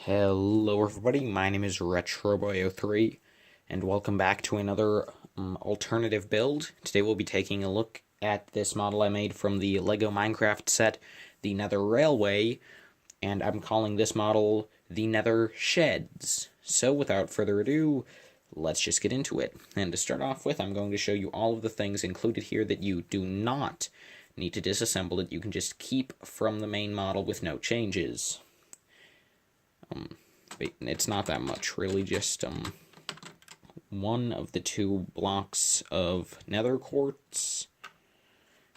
Hello everybody, my name is RetroBoy03, and welcome back to another alternative build. Today we'll be taking a look at this model I made from the LEGO Minecraft set, the Nether Railway, and I'm calling this model the Nether Sheds. So without further ado, let's just get into it. And to start off with, I'm going to show you all of the things included here that you do not need to disassemble it. You can just keep from the main model with no changes. It's not that much, really, just one of the two blocks of nether quartz,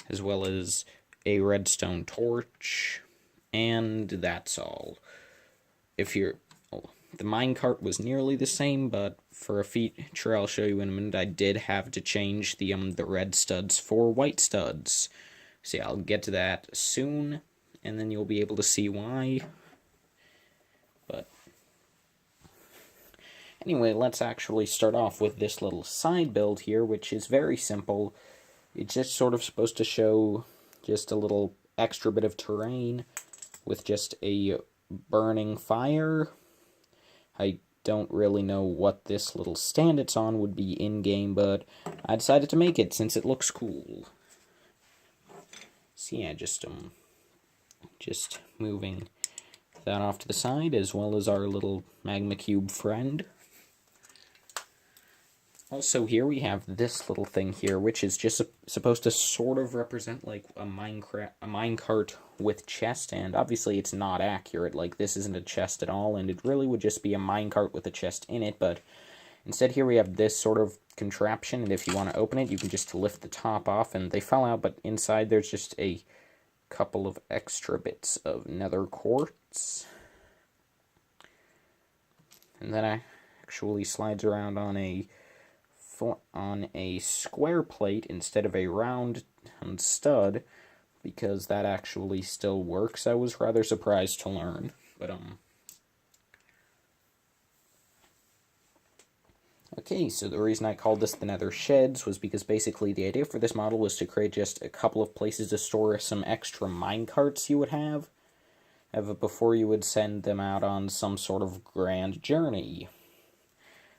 as well as a redstone torch, and that's all. The minecart was nearly the same, but for a feature I'll show you in a minute, I did have to change the red studs for white studs. So yeah, I'll get to that soon, and then you'll be able to see why. But anyway, let's actually start off with this little side build here, which is very simple. It's just sort of supposed to show just a little extra bit of terrain with just a burning fire. I don't really know what this little stand it's on would be in-game, but I decided to make it since it looks cool. So yeah, just moving that off to the side, as well as our little magma cube friend. Also, here we have this little thing here, which is just supposed to sort of represent like a minecart with chest, and obviously it's not accurate. Like, this isn't a chest at all, and it really would just be a minecart with a chest in it, but instead here we have this sort of contraption, and if you want to open it, you can just lift the top off, and they fell out, but inside there's just a couple of extra bits of nether quartz. And then it actually slides around on a square plate instead of a round stud, because that actually still works. I was rather surprised to learn, but okay, so the reason I called this the Nether Sheds was because basically the idea for this model was to create just a couple of places to store some extra minecarts you would have before you would send them out on some sort of grand journey.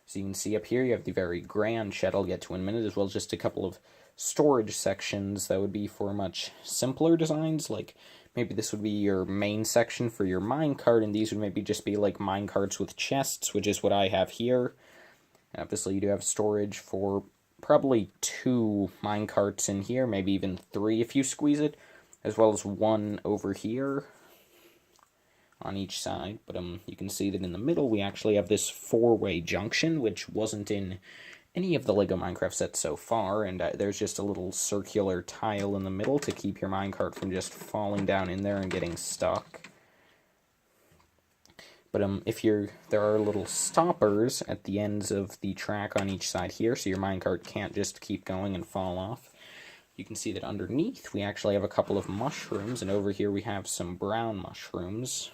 So you can see up here you have the very grand shed I'll get to in a minute, as well as just a couple of storage sections that would be for much simpler designs. Like, maybe this would be your main section for your minecart, and these would maybe just be like minecarts with chests, which is what I have here. And obviously you do have storage for probably 2 minecarts in here, maybe even 3 if you squeeze it, as well as 1 over here on each side. But you can see that in the middle we actually have this 4-way junction, which wasn't in any of the LEGO Minecraft sets so far, and there's just a little circular tile in the middle to keep your minecart from just falling down in there and getting stuck. But there are little stoppers at the ends of the track on each side here, so your minecart can't just keep going and fall off. You can see that underneath we actually have a couple of mushrooms, and over here we have some brown mushrooms.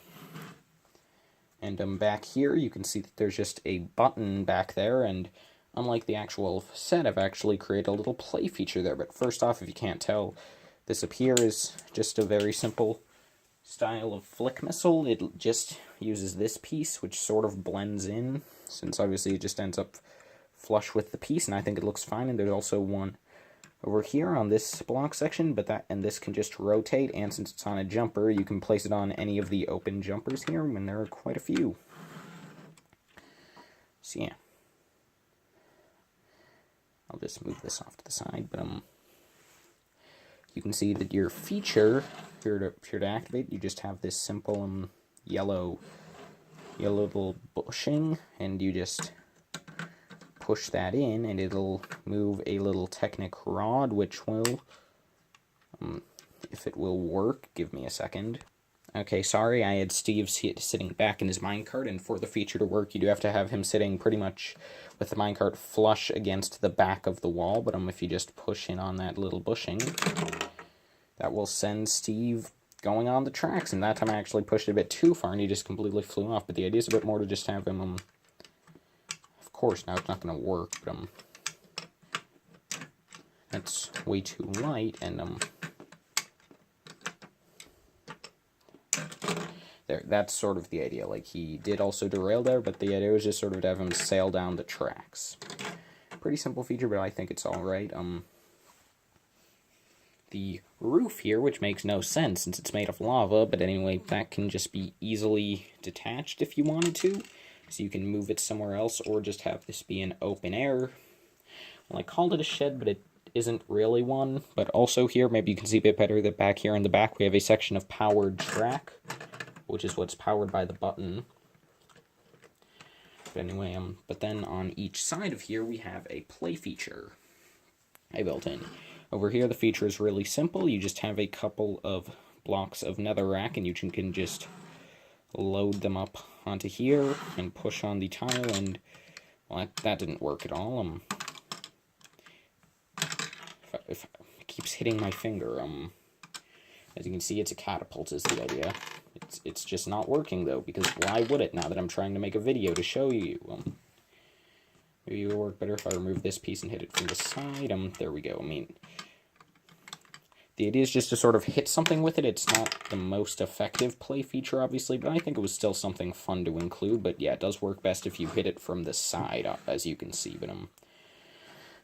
And back here you can see that there's just a button back there, and unlike the actual set, I've actually created a little play feature there. But first off, if you can't tell, this up here is just a very simple style of flick missile. It just uses this piece, which sort of blends in, since obviously it just ends up flush with the piece, and I think it looks fine. And there's also one over here on this block section, and this can just rotate, and since it's on a jumper, you can place it on any of the open jumpers here, and there are quite a few. So yeah, I'll just move this off to the side, but you can see that your feature here to activate, you just have this simple yellow little bushing, and you just push that in, and it'll move a little Technic rod, which will, if it will work, give me a second. Okay, sorry, I had Steve sitting back in his minecart, and for the feature to work, you do have to have him sitting pretty much with the minecart flush against the back of the wall, but if you just push in on that little bushing, that will send Steve going on the tracks. And that time I actually pushed it a bit too far, and he just completely flew off, but the idea is a bit more to just have him, of course, now it's not going to work, but that's way too light, and there, that's sort of the idea. Like, he did also derail there, but the idea was just sort of to have him sail down the tracks. Pretty simple feature, but I think it's alright. The roof here, which makes no sense since it's made of lava, but anyway, that can just be easily detached if you wanted to. So you can move it somewhere else, or just have this be an open air. Well, I called it a shed, but it isn't really one. But also here, maybe you can see a bit better that back here in the back, we have a section of powered track, which is what's powered by the button. But anyway, but then on each side of here, we have a play feature I built in. Over here, the feature is really simple. You just have a couple of blocks of netherrack, and you can just load them up onto here and push on the tile, and well, that didn't work at all. If it keeps hitting my finger, as you can see, it's a catapult is the idea. It's just not working, though, because why would it, now that I'm trying to make a video to show you? Maybe it would work better if I remove this piece and hit it from the side. There we go. I mean, the idea is just to sort of hit something with it. It's not the most effective play feature, obviously, but I think it was still something fun to include. But yeah, it does work best if you hit it from the side, as you can see. But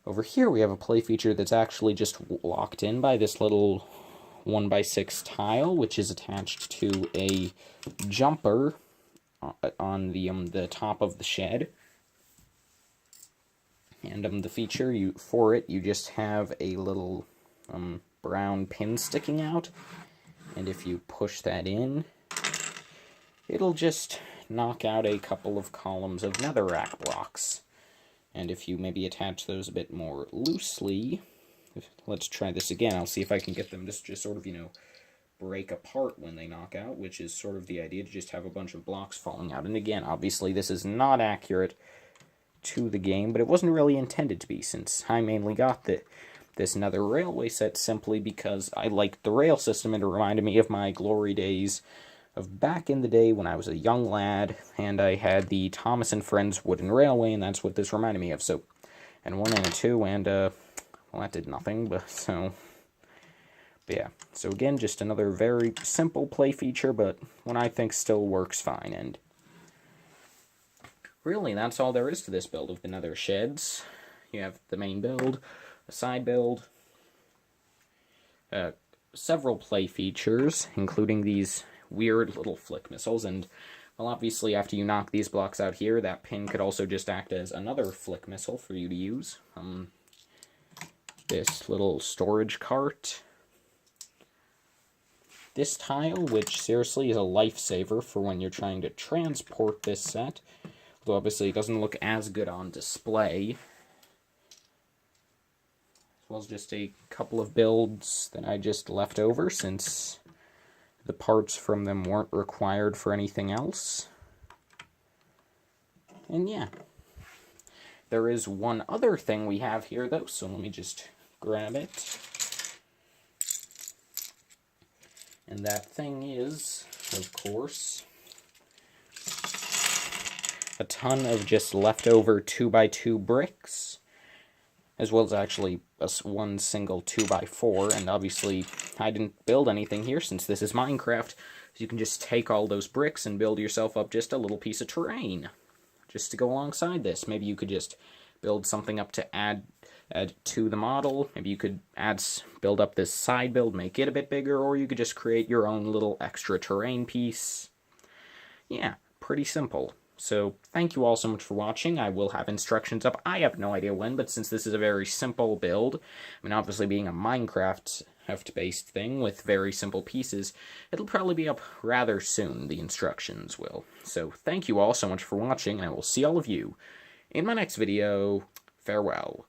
over here we have a play feature that's actually just locked in by this little 1x6 tile, which is attached to a jumper on the top of the shed. And the feature, you just have a little brown pin sticking out, and if you push that in, it'll just knock out a couple of columns of netherrack blocks. And if you maybe attach those a bit more loosely, let's try this again. I'll see if I can get them to just sort of, break apart when they knock out, which is sort of the idea, to just have a bunch of blocks falling out. And again, obviously this is not accurate to the game, but it wasn't really intended to be, since I mainly got this Nether railway set simply because I liked the rail system, and it reminded me of my glory days of back in the day when I was a young lad, and I had the Thomas and Friends wooden railway, and that's what this reminded me of. So, and 1 and a 2, and well, that did nothing, but yeah. So again, just another very simple play feature, but one I think still works fine. And really, that's all there is to this build of the Nether sheds. You have the main build, a side build, several play features, including these weird little flick missiles, and, well, obviously after you knock these blocks out here, that pin could also just act as another flick missile for you to use. This little storage cart. This tile, which seriously is a lifesaver for when you're trying to transport this set, although obviously it doesn't look as good on display. As well as just a couple of builds that I just left over, since the parts from them weren't required for anything else. And yeah. There is one other thing we have here, though, so let me just grab it. And that thing is, of course, a ton of just leftover 2x2 bricks, as well as actually one single 2x4, and obviously I didn't build anything here since this is Minecraft, so you can just take all those bricks and build yourself up just a little piece of terrain, just to go alongside this. Maybe you could just build something up to add to the model. Maybe you could build up this side build, make it a bit bigger, or you could just create your own little extra terrain piece. Yeah, pretty simple. So, thank you all so much for watching. I will have instructions up. I have no idea when, but since this is a very simple build, I mean, obviously being a Minecraft-based thing with very simple pieces, it'll probably be up rather soon, the instructions will. So, thank you all so much for watching, and I will see all of you in my next video. Farewell.